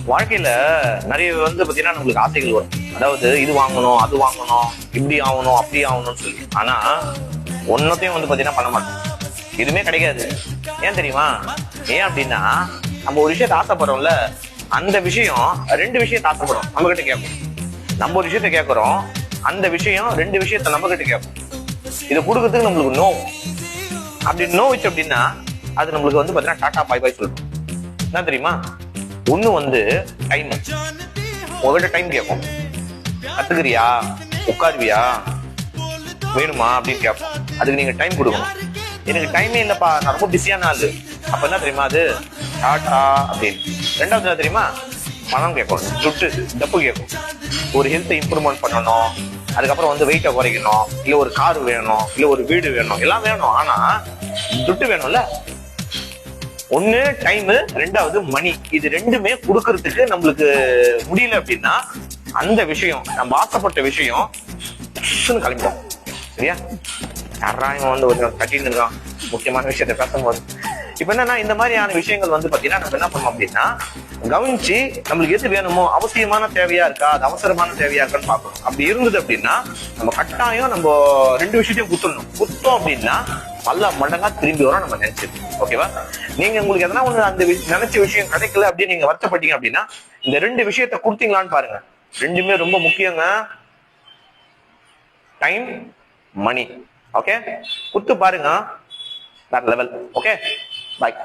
வாழ்க்கையில நிறைய பாத்தீங்கன்னா நம்மளுக்கு ஆசைகள் வரும். அதாவது இது வாங்கணும், அது வாங்கணும், இப்படி ஆகணும், அப்படி ஆகணும்னு சொல்லி. ஆனா ஒன்னத்தையும் பாத்தீங்கன்னா பண்ண மாட்டோம். எதுவுமே கிடைக்காது. ஏன் தெரியுமா? ஏன் அப்படின்னா நம்ம ஒரு விஷயத்த ஆசைப்படுறோம்ல, அந்த விஷயம் ரெண்டு விஷயத்த ஆசைப்படும், நம்ம கிட்ட கேட்கும். நம்ம ஒரு விஷயத்த கேட்கிறோம், அந்த விஷயம் ரெண்டு விஷயத்த நம்ம கிட்ட கேட்கும். இதை கொடுக்கறதுக்கு நம்மளுக்கு நோ. அப்படி நோ வச்சு அப்படின்னா அது நம்மளுக்கு பாத்தீங்கன்னா டாடா பாய் பாய் சொல்றோம். என்ன தெரியுமா? ஒண்ணு டைம். உங்ககிட்ட டைம் கேட்கும். கத்துக்கிறியா, உட்காருவியா, வேணுமா அப்படின்னு கேட்போம். அதுக்கு நீங்க டைம் கொடுக்கணும். எனக்கு டைமே இல்லப்பா, நான் ரொம்ப பிஸியான ஆளு. அப்ப என்ன தெரியுமா? அது டாடா அப்படின்னு. ரெண்டாவது என்ன தெரியுமா? பணம் கேட்கும், துட்டு டப்பு கேட்கும். ஒரு ஹெல்த் இம்ப்ரூவ்மெண்ட் பண்ணணும், அதுக்கப்புறம் வெயிட்டை குறைக்கணும், இல்ல ஒரு கார் வேணும், இல்ல ஒரு வீடு வேணும், எல்லாம் வேணும். ஆனா துட்டு வேணும்ல. ஒண்ணு டைம், ரெண்டாவது மணி. இது ரெண்டுமே கொடுக்கறதுக்கு நம்மளுக்கு முடியல அப்படின்னா அந்த விஷயம், நம்ம ஆசைப்பட்ட விஷயம் கிளம்பிடும். சரியா? யாராயும் ஒரு கட்டின்னு இருக்கான் முக்கியமான விஷயத்த பேசும்போது. இப்ப என்னன்னா இந்த மாதிரியான விஷயங்கள் பாத்தீங்கன்னா நம்ம என்ன பண்ணோம் அப்படின்னா கவனிச்சு நம்மளுக்கு எது வேணுமோ, அவசியமான தேவையா இருக்கா, அது அவசரமான தேவையா இருக்கான்னு பாக்கணும். அப்படி இருந்தது அப்படின்னா நம்ம கட்டாயம் நம்ம ரெண்டு விஷயத்தையும் குத்தோம் அப்படின்னா பல மடங்கா திரும்பி வரும் நம்ம நினைச்சது. ஓகேவா? நீங்க உங்களுக்கு எதனா ஒண்ணு அந்த நினைச்ச விஷயம் கிடைக்கல அப்படின்னு நீங்க வருத்தப்பட்டீங்க அப்படின்னா இந்த ரெண்டு விஷயத்த கொடுத்தீங்களான்னு பாருங்க. ரெண்டுமே ரொம்ப முக்கியங்க. டைம், மணி. ஓகே, குத்து பாருங்க. வேற லெவல். ஓகே, பாய்.